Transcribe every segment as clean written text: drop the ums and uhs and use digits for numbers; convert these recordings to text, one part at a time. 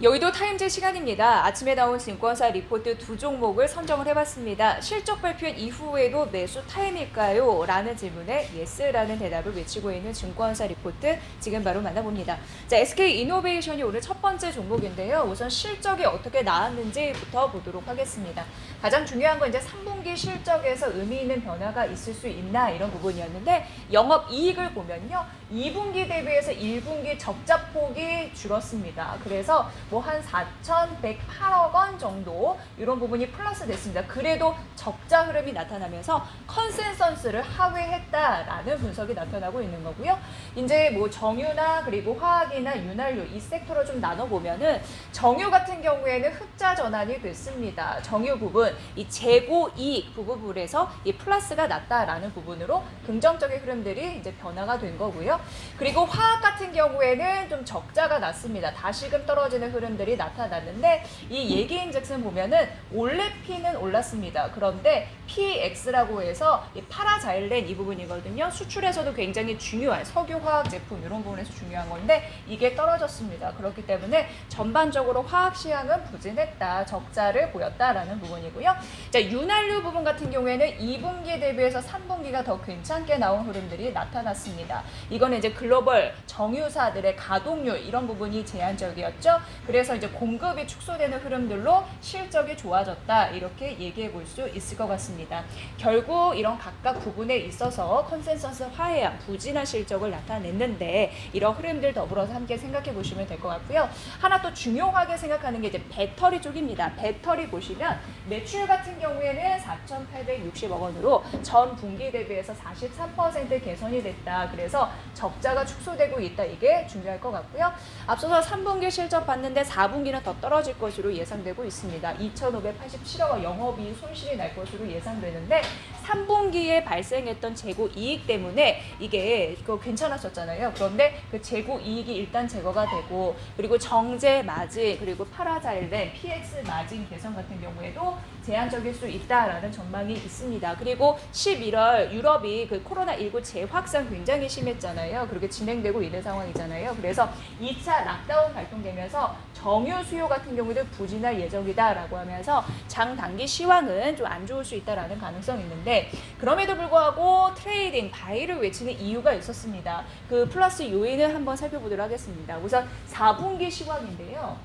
여의도 타임즈 시간입니다. 아침에 나온 증권사 리포트 두 종목을 선정을 해봤습니다. 실적 발표 이후에도 매수 타임일까요? 라는 질문에 예스라는 대답을 외치고 있는 증권사 리포트 지금 바로 만나봅니다. 자, SK이노베이션이 오늘 첫 번째 종목인데요. 우선 실적이 어떻게 나왔는지부터 보도록 하겠습니다. 가장 중요한 건 이제 3분기 실적에서 의미 있는 변화가 있을 수 있나 이런 부분이었는데 영업이익을 보면요. 2분기 대비해서 1분기 적자폭이 줄었습니다. 그래서 뭐 한 4,108억 원 정도 이런 부분이 플러스 됐습니다. 그래도 적자 흐름이 나타나면서 컨센서스를 하회했다라는 분석이 나타나고 있는 거고요. 이제 뭐 정유나 그리고 화학이나 윤활유 이 섹터로 좀 나눠보면은 정유 같은 경우에는 흑자 전환이 됐습니다. 정유 부분, 이 재고 이익 부분에서 이 플러스가 났다라는 부분으로 긍정적인 흐름들이 이제 변화가 된 거고요. 그리고 화학 같은 경우에는 좀 적자가 났습니다. 다시금 떨어지는 흐름들이 나타났는데 이 얘기인즉슨 보면은 올레피는 올랐습니다. 그런데 PX라고 해서 이 파라자일렌 이 부분이거든요. 수출에서도 굉장히 중요한 석유화학 제품 이런 부분에서 중요한 건데 이게 떨어졌습니다. 그렇기 때문에 전반적으로 화학 시황은 부진했다, 적자를 보였다라는 부분이고요. 자, 윤활유 부분 같은 경우에는 2분기 대비해서 3분기가 더 괜찮게 나온 흐름들이 나타났습니다. 이거는 이제 글로벌 정유사들의 가동률 이런 부분이 제한적이었죠. 그래서 이제 공급이 축소되는 흐름들로 실적이 좋아졌다 이렇게 얘기해 볼 수 있을 것 같습니다. 결국 이런 각각 부분에 있어서 컨센서스 화해한 부진한 실적을 나타냈는데 이런 흐름들 더불어서 함께 생각해 보시면 될 것 같고요. 하나 또 중요하게 생각하는 게 이제 배터리 쪽입니다. 배터리 보시면 매출 같은 경우에는 4,860억 원으로 전 분기 대비해서 43% 개선이 됐다. 그래서 적자가 축소되고 있다. 이게 중요할 것 같고요. 앞서서 3분기 실적 봤는데 4분기는 더 떨어질 것으로 예상되고 있습니다. 2,587억 원 영업이익 손실이 날 것으로 예상되는데 3분기에 발생했던 재고 이익 때문에 이게 괜찮았었잖아요. 그런데 그 재고 이익이 일단 제거가 되고 그리고 정제 마진 그리고 파라자일렌 PX 마진 개선 같은 경우에도 제한적일 수 있다라는 전망이 있습니다. 그리고 11월 유럽이 그 코로나19 재확산 굉장히 심했잖아요. 그렇게 진행되고 있는 상황이잖아요. 그래서 2차 락다운 발동되면서 정유 수요 같은 경우도 부진할 예정이다라고 하면서 장단기 시황은 좀 안 좋을 수 있다라는 가능성이 있는데 그럼에도 불구하고 트레이딩 바이를 외치는 이유가 있었습니다. 그 플러스 요인을 한번 살펴보도록 하겠습니다. 우선 4분기 시황인데요.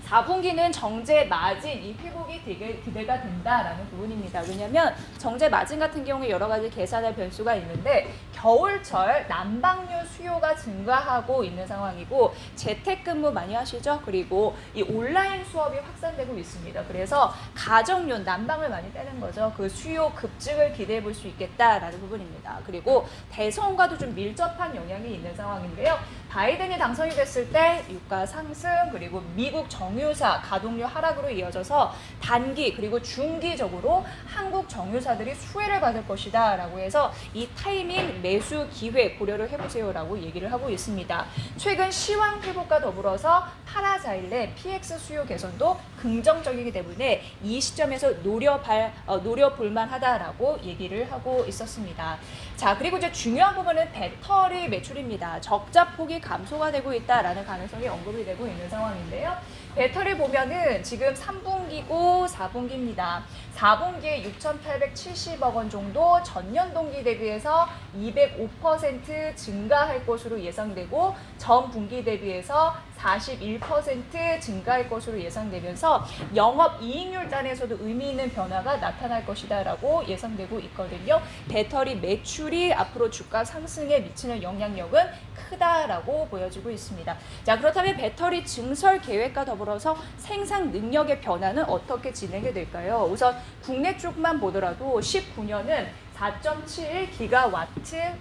4분기는 정제 마진 이 회복이 되게 기대가 된다라는 부분입니다. 왜냐하면 정제 마진 같은 경우에 여러 가지 계산할 변수가 있는데 겨울철 난방유 수요가 증가하고 있는 상황이고 재택근무 많이 하시죠? 그리고 이 온라인 수업이 확산되고 있습니다. 그래서 가정용 난방을 많이 빼는 거죠. 그 수요 급증을 기대해 볼 수 있겠다라는 부분입니다. 그리고 대선과도 좀 밀접한 영향이 있는 상황인데요. 바이든이 당선이 됐을 때 유가 상승 그리고 미국 정유사 가동률 하락으로 이어져서 단기 그리고 중기적으로 한국 정유사들이 수혜를 받을 것이다 라고 해서 이 타이밍 매수 기회 고려를 해보세요라고 얘기를 하고 있습니다. 최근 시황 회복과 더불어서 파라자일렌 PX 수요 개선도 긍정적이기 때문에 이 시점에서 노려볼 만하다라고 얘기를 하고 있었습니다. 자, 그리고 이제 중요한 부분은 배터리 매출입니다. 적자폭이 감소가 되고 있다라는 가능성이 언급이 되고 있는 상황인데요. 배터리 보면은 지금 3분기고 4분기입니다. 4분기에 6,870억 원 정도 전년 동기 대비해서 205% 증가할 것으로 예상되고 전 분기 대비해서 41% 증가할 것으로 예상되면서 영업이익률 단에서도 의미 있는 변화가 나타날 것이다라고 예상되고 있거든요. 배터리 매출이 앞으로 주가 상승에 미치는 영향력은 크다라고 보여지고 있습니다. 자, 그렇다면 배터리 증설 계획과 더불어서 생산 능력의 변화는 어떻게 진행이 될까요? 우선 국내 쪽만 보더라도 19년은 4.7기가와트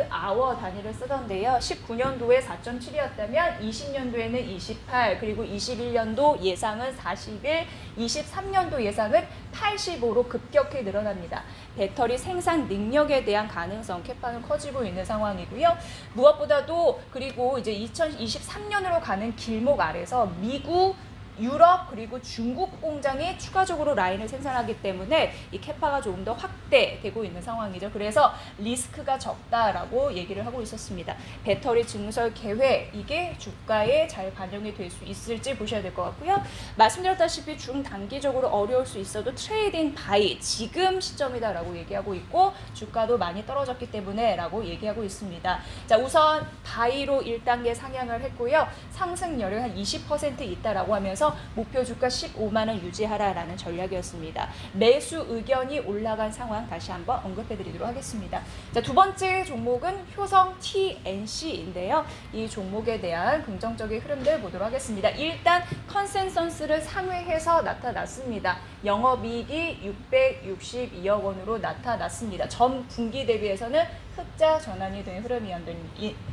아워 단위를 쓰던데요. 19년도에 4.7이었다면 20년도에는 28, 그리고 21년도 예상은 41, 23년도 예상은 85로 급격히 늘어납니다. 배터리 생산 능력에 대한 가능성, 캐파는 커지고 있는 상황이고요. 무엇보다도 그리고 이제 2023년으로 가는 길목 아래서 미국 유럽 그리고 중국 공장이 추가적으로 라인을 생산하기 때문에 이 캐파가 조금 더 확대되고 있는 상황이죠. 그래서 리스크가 적다라고 얘기를 하고 있었습니다. 배터리 증설 계획 이게 주가에 잘 반영이 될 수 있을지 보셔야 될 것 같고요. 말씀드렸다시피 중단기적으로 어려울 수 있어도 트레이딩 바이 지금 시점이다라고 얘기하고 있고 주가도 많이 떨어졌기 때문에 라고 얘기하고 있습니다. 자, 우선 바이로 1단계 상향을 했고요. 상승률이 한 20% 있다라고 하면서 목표 주가 15만 원 유지하라라는 전략이었습니다. 매수 의견이 올라간 상황 다시 한번 언급해 드리도록 하겠습니다. 자, 두 번째 종목은 효성 TNC인데요. 이 종목에 대한 긍정적인 흐름들 보도록 하겠습니다. 일단 컨센서스를 상회해서 나타났습니다. 영업이익이 662억 원으로 나타났습니다. 전 분기 대비해서는 흑자 전환이 된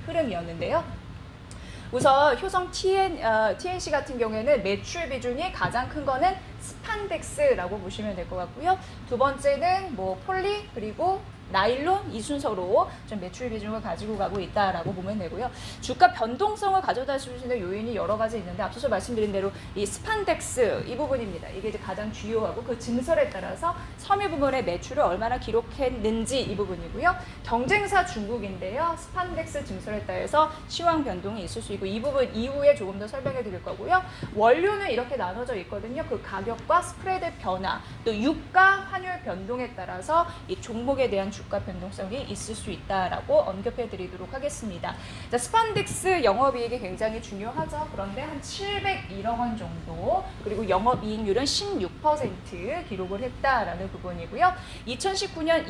흐름이었는데요. 우선 효성 TNC 같은 경우에는 매출 비중이 가장 큰 거는 스판덱스라고 보시면 될 것 같고요. 두 번째는 뭐 폴리 그리고 나일론 이 순서로 좀 매출 비중을 가지고 가고 있다라고 보면 되고요. 주가 변동성을 가져다 주시는 요인이 여러 가지 있는데 앞서서 말씀드린 대로 이 스판덱스 이 부분입니다. 이게 이제 가장 주요하고 그 증설에 따라서 섬유 부분의 매출을 얼마나 기록했는지 이 부분이고요. 경쟁사 중국인데요. 스판덱스 증설에 따라서 시황 변동이 있을 수 있고 이 부분 이후에 조금 더 설명해 드릴 거고요. 원료는 이렇게 나눠져 있거든요. 그 가격과 스프레드 변화 또 유가 환율 변동에 따라서 이 종목에 대한 주가 변동성이 있을 수 있다라고 언급해 드리도록 하겠습니다. 자, 스판덱스 영업이익이 굉장히 중요하죠. 그런데 한 701억 원 정도 그리고 영업이익률은 16% 기록을 했다라는 부분이고요. 2019년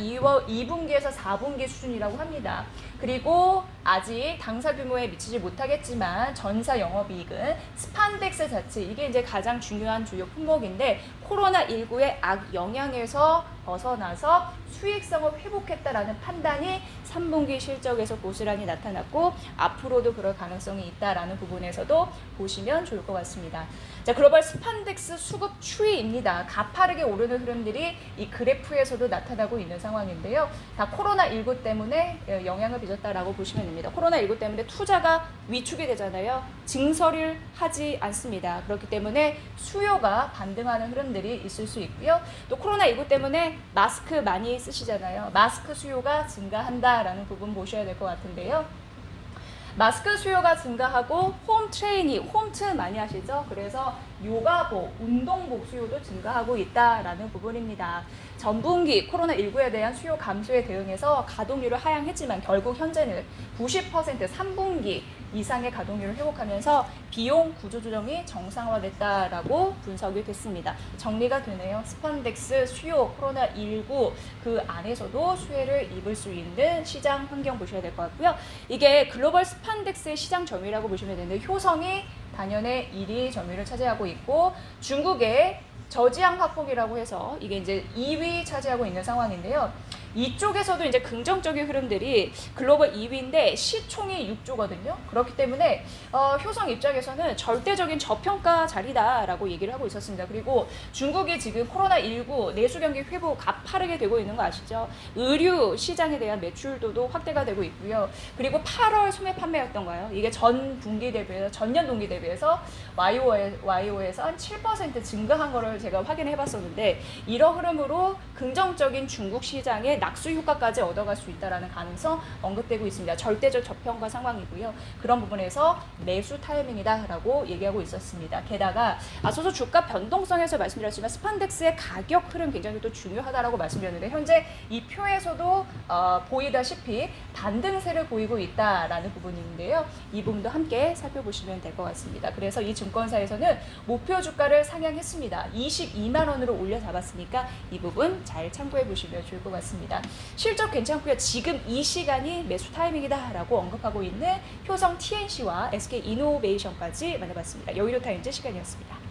2분기에서 4분기 수준이라고 합니다. 그리고 아직 당사 규모에 미치지 못하겠지만 전사 영업이익은 스판덱스 자체 이게 이제 가장 중요한 주요 품목인데 코로나19의 악 영향에서 벗어나서 수익성을 회복했다라는 판단이 3분기 실적에서 고스란히 나타났고 앞으로도 그럴 가능성이 있다라는 부분에서도 보시면 좋을 것 같습니다. 자, 글로벌 스판덱스 수급 추이입니다. 가파르게 오르는 흐름들이 이 그래프에서도 나타나고 있는 상황인데요. 다 코로나19 때문에 영향을 빚었다라고 보시면 됩니다. 코로나19 때문에 투자가 위축이 되잖아요. 증설을 하지 않습니다. 그렇기 때문에 수요가 반등하는 흐름들이 있을 수 있고요. 또 코로나19 때문에 마스크 많이 쓰시잖아요. 마스크 수요가 증가한다라는 부분 보셔야 될 것 같은데요. 마스크 수요가 증가하고 홈 트레이닝, 홈트 많이 하시죠? 그래서 요가복, 운동복 수요도 증가하고 있다라는 부분입니다. 전분기 코로나19에 대한 수요 감소에 대응해서 가동률을 하향했지만 결국 현재는 90% 3분기 이상의 가동률을 회복하면서 비용 구조 조정이 정상화됐다라고 분석이 됐습니다. 정리가 되네요. 스판덱스 수요 코로나19 그 안에서도 수혜를 입을 수 있는 시장 환경 보셔야 될 것 같고요. 이게 글로벌 스판덱스의 시장 점유율이라고 보시면 되는데 효성이 단연의 1위 점유율을 차지하고 있고 중국의 저지향 화폭이라고 해서 이게 이제 2위 차지하고 있는 상황인데요. 이쪽에서도 이제 긍정적인 흐름들이 글로벌 2위인데 시총이 6조거든요. 그렇기 때문에 효성 입장에서는 절대적인 저평가 자리다라고 얘기를 하고 있었습니다. 그리고 중국이 지금 코로나19 내수 경기 회복 가파르게 되고 있는 거 아시죠? 의류 시장에 대한 매출도도 확대가 되고 있고요. 그리고 8월 소매 판매였던가요? 이게 전 분기 대비해서 전년 동기 대비해서 YO에서 한 7% 증가한 거를 제가 확인해 봤었는데 이런 흐름으로 긍정적인 중국 시장의 낙수 효과까지 얻어갈 수 있다는 가능성 언급되고 있습니다. 절대적 저평가 상황이고요. 그런 부분에서 매수 타이밍이다라고 얘기하고 있었습니다. 게다가 앞서서 주가 변동성에서 말씀드렸지만 스판덱스의 가격 흐름 굉장히 또 중요하다라고 말씀드렸는데 현재 이 표에서도 보이다시피 반등세를 보이고 있다라는 부분인데요. 이 부분도 함께 살펴보시면 될 것 같습니다. 그래서 이 증권사에서는 목표 주가를 상향했습니다. 22만 원으로 올려 잡았으니까 이 부분 잘 참고해 보시면 좋을 것 같습니다. 실적 괜찮고요. 지금 이 시간이 매수 타이밍이다라고 언급하고 있는 효성 TNC와 SK 이노베이션까지 만나봤습니다. 여의도 타임즈 시간이었습니다.